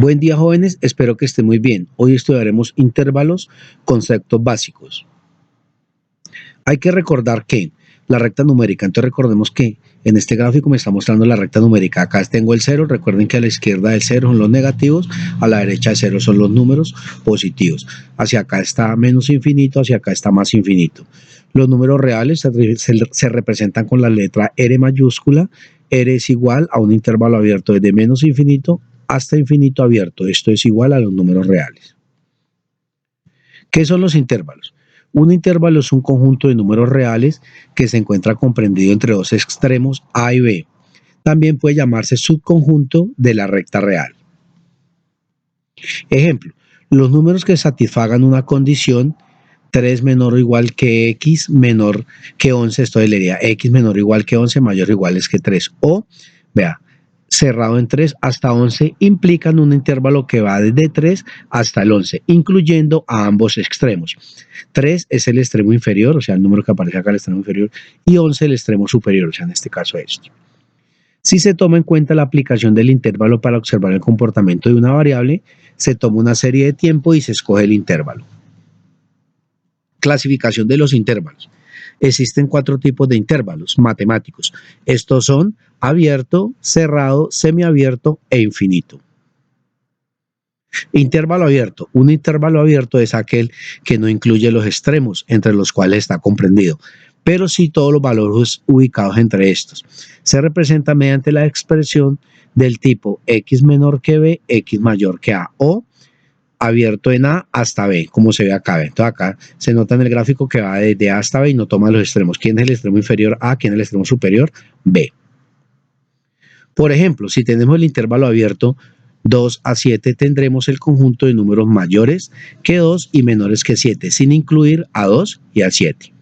Buen día, jóvenes, espero que estén muy bien. Hoy estudiaremos intervalos, conceptos básicos. Hay que recordar que la recta numérica, entonces recordemos que en este gráfico me está mostrando la recta numérica. Acá tengo el 0, recuerden que a la izquierda del 0 son los negativos, a la derecha del 0 son los números positivos. Hacia acá está menos infinito, hacia acá está más infinito. Los números reales se representan con la letra R mayúscula. R es igual a un intervalo abierto desde menos infinito hasta infinito abierto. Esto es igual a los números reales. ¿Qué son los intervalos? Un intervalo es un conjunto de números reales que se encuentra comprendido entre dos extremos A y B. También puede llamarse subconjunto de la recta real. Ejemplo, los números que satisfagan una condición 3 menor o igual que x menor que 11, esto leería x menor o igual que 11 mayor o igual que 3. O, vea, cerrado en 3 hasta 11 implican un intervalo que va desde 3 hasta el 11, incluyendo a ambos extremos. 3 es el extremo inferior, o sea, el número que aparece acá, el extremo inferior, y 11 el extremo superior, o sea, en este caso esto. Si se toma en cuenta la aplicación del intervalo para observar el comportamiento de una variable, se toma una serie de tiempo y se escoge el intervalo. Clasificación de los intervalos. Existen 4 tipos de intervalos matemáticos. Estos son abierto, cerrado, semiabierto e infinito. Intervalo abierto. Un intervalo abierto es aquel que no incluye los extremos entre los cuales está comprendido, pero sí todos los valores ubicados entre estos. Se representa mediante la expresión del tipo x menor que b, x mayor que a, o abierto en A hasta B, como se ve acá. Entonces acá se nota en el gráfico que va desde A hasta B y no toma los extremos. ¿Quién es el extremo inferior A? ¿Quién es el extremo superior? B. Por ejemplo, si tenemos el intervalo abierto 2 a 7, tendremos el conjunto de números mayores que 2 y menores que 7, sin incluir a 2 y a 7.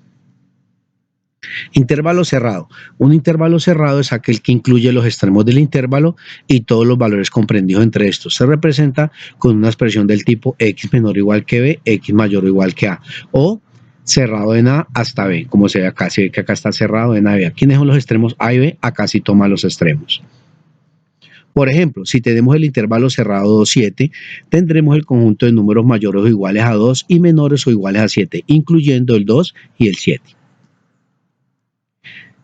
Intervalo cerrado. Un intervalo cerrado es aquel que incluye los extremos del intervalo y todos los valores comprendidos entre estos. Se representa con una expresión del tipo x menor o igual que b, x mayor o igual que a, o cerrado en A hasta B, como se ve acá. Se ve que acá está cerrado en A y B. ¿Quiénes son los extremos A y B? Acá sí toma los extremos. Por ejemplo, si tenemos el intervalo cerrado 2, 7, tendremos el conjunto de números mayores o iguales a 2 y menores o iguales a 7, incluyendo el 2 y el 7.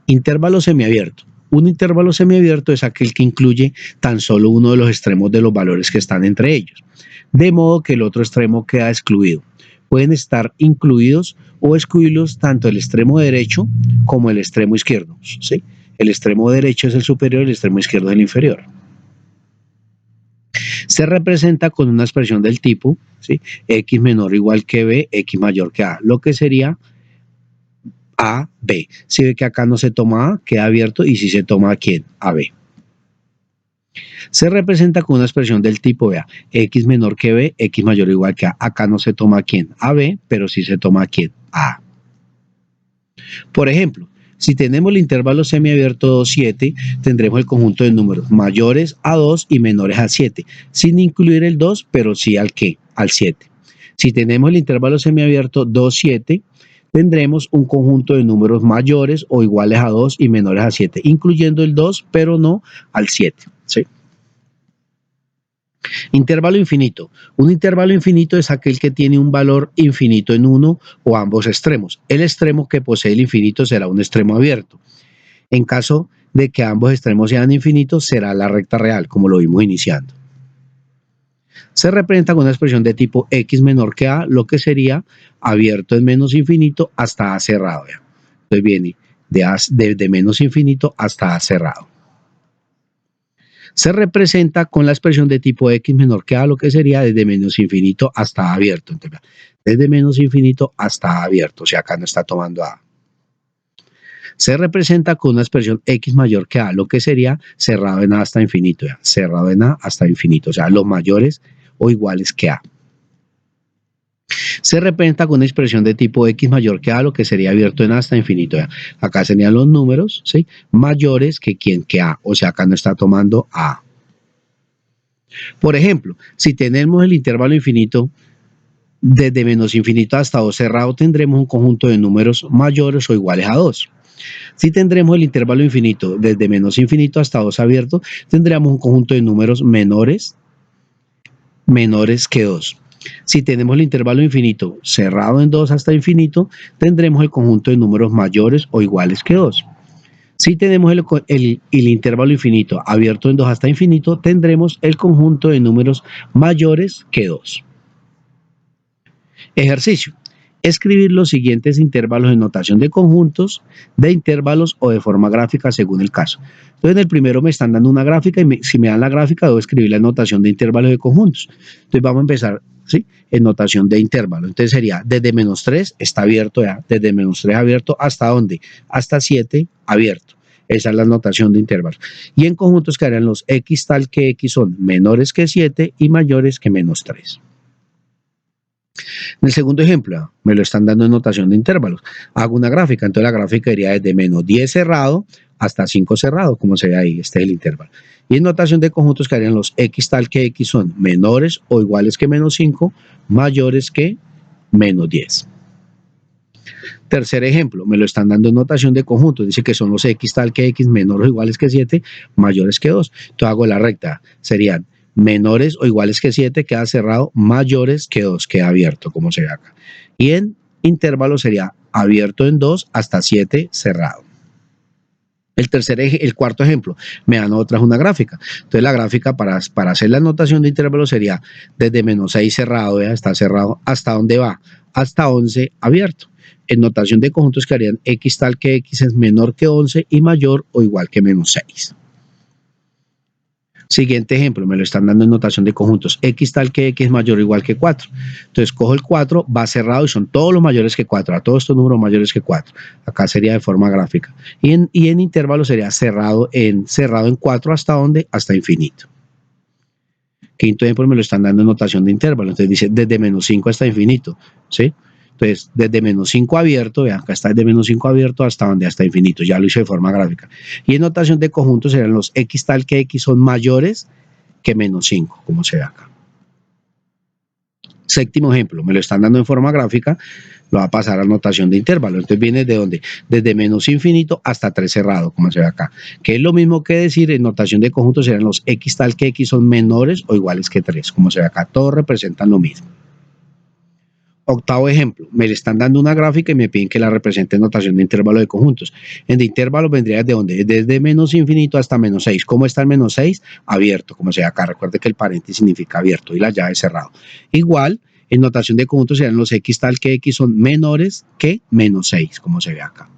Intervalo semiabierto. Un intervalo semiabierto es aquel que incluye tan solo uno de los extremos de los valores que están entre ellos, de modo que el otro extremo queda excluido. Pueden estar incluidos o excluidos tanto el extremo derecho como el extremo izquierdo, ¿sí? El extremo derecho es el superior y el extremo izquierdo es el inferior. Se representa con una expresión del tipo, ¿sí? X menor o igual que B, X mayor que A, lo que sería A, B. Si ve que acá no se toma A, queda abierto, y si se toma ¿a quién? A, B. Se representa con una expresión del tipo, vea, X menor que B, X mayor o igual que A. Acá no se toma ¿a quién? A, B, pero sí se toma ¿a quién? A. Por ejemplo, si tenemos el intervalo semiabierto 2, 7, tendremos el conjunto de números mayores a 2 y menores a 7, sin incluir el 2, pero sí al ¿qué? Al 7. Si tenemos el intervalo semiabierto 2, 7, tendremos un conjunto de números mayores o iguales a 2 y menores a 7, incluyendo el 2, pero no al 7. ¿Sí? Intervalo infinito. Un intervalo infinito es aquel que tiene un valor infinito en uno o ambos extremos. El extremo que posee el infinito será un extremo abierto. En caso de que ambos extremos sean infinitos, será la recta real, como lo vimos iniciando. Se representa con una expresión de tipo x menor que a, lo que sería abierto en menos infinito hasta a cerrado. Entonces viene de menos infinito hasta a cerrado. Se representa con la expresión de tipo x menor que a, lo que sería desde menos infinito hasta a abierto. Entonces, desde menos infinito hasta a abierto, o sea, acá no está tomando a. Se representa con una expresión x mayor que a, lo que sería cerrado en a hasta infinito. Cerrado en a hasta infinito, o sea, los mayores o iguales que a. Se representa con una expresión de tipo x mayor que a, lo que sería abierto en a hasta infinito. Acá serían los números, ¿sí? Mayores que quién, que a, o sea, acá no está tomando a. Por ejemplo, si tenemos el intervalo infinito desde menos infinito hasta 2 cerrado, tendremos un conjunto de números mayores o iguales a 2. Si tendremos el intervalo infinito desde menos infinito hasta 2 abierto, tendríamos un conjunto de números menores menores que 2. Si tenemos el intervalo infinito cerrado en 2 hasta infinito, tendremos el conjunto de números mayores o iguales que 2. Si tenemos el intervalo infinito abierto en 2 hasta infinito, tendremos el conjunto de números mayores que 2. Ejercicio. Escribir los siguientes intervalos en notación de conjuntos, de intervalos o de forma gráfica según el caso. Entonces, en el primero me están dando una gráfica y si me dan la gráfica debo escribir la notación de intervalos de conjuntos. Entonces vamos a empezar, ¿sí?, en notación de intervalo. Entonces sería desde -3 está abierto ya, desde -3 abierto hasta ¿dónde? Hasta 7 abierto. Esa es la notación de intervalos. Y en conjuntos quedarían los x tal que x son menores que 7 y mayores que -3. En el segundo ejemplo, me lo están dando en notación de intervalos. Hago una gráfica, entonces la gráfica iría desde -10 cerrado hasta 5 cerrado, como se ve ahí, este es el intervalo. Y en notación de conjuntos quedarían los x tal que x son menores o iguales que -5, mayores que -10. Tercer ejemplo, me lo están dando en notación de conjuntos, dice que son los x tal que x menores o iguales que 7, mayores que 2. Entonces hago la recta, serían menores o iguales que 7, queda cerrado, mayores que 2, queda abierto, como se ve acá. Y en intervalo sería abierto en 2 hasta 7 cerrado. El cuarto ejemplo, me dan otra una gráfica. Entonces la gráfica para hacer la notación de intervalo sería desde -6 cerrado, está cerrado, ¿hasta dónde va? Hasta 11 abierto. En notación de conjuntos quedarían x tal que x es menor que 11 y mayor o igual que -6. Siguiente ejemplo, me lo están dando en notación de conjuntos, x tal que x es mayor o igual que 4. Entonces cojo el 4, va cerrado y son todos los mayores que 4, a todos estos números mayores que 4. Acá sería de forma gráfica. Y en intervalo sería cerrado en 4 hasta ¿dónde? Hasta infinito. Quinto ejemplo me lo están dando en notación de intervalo, entonces dice desde -5 hasta infinito, ¿sí? Entonces, desde -5 abierto, vean, acá está desde -5 abierto hasta donde, hasta infinito, ya lo hice de forma gráfica. Y en notación de conjuntos serán los x tal que x son mayores que -5, como se ve acá. Séptimo ejemplo, me lo están dando en forma gráfica, lo va a pasar a notación de intervalo. Entonces viene de dónde? Desde -infinito hasta 3 cerrado, como se ve acá. Que es lo mismo que decir en notación de conjuntos serán los x tal que x son menores o iguales que 3, como se ve acá. Todos representan lo mismo. Octavo ejemplo, me le están dando una gráfica y me piden que la represente en notación de intervalo de conjuntos. En de intervalo vendría desde dónde? Desde -infinito hasta -6. ¿Cómo está el -6? Abierto, como se ve acá. Recuerde que el paréntesis significa abierto y la llave cerrado. Igual, en notación de conjuntos serán los x tal que x son menores que -6, como se ve acá.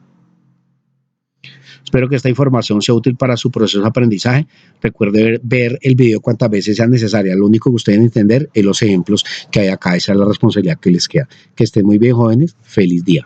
Espero que esta información sea útil para su proceso de aprendizaje. Recuerde ver el video cuantas veces sea necesaria. Lo único que ustedes deben entender es los ejemplos que hay acá. Esa es la responsabilidad que les queda. Que estén muy bien, jóvenes. Feliz día.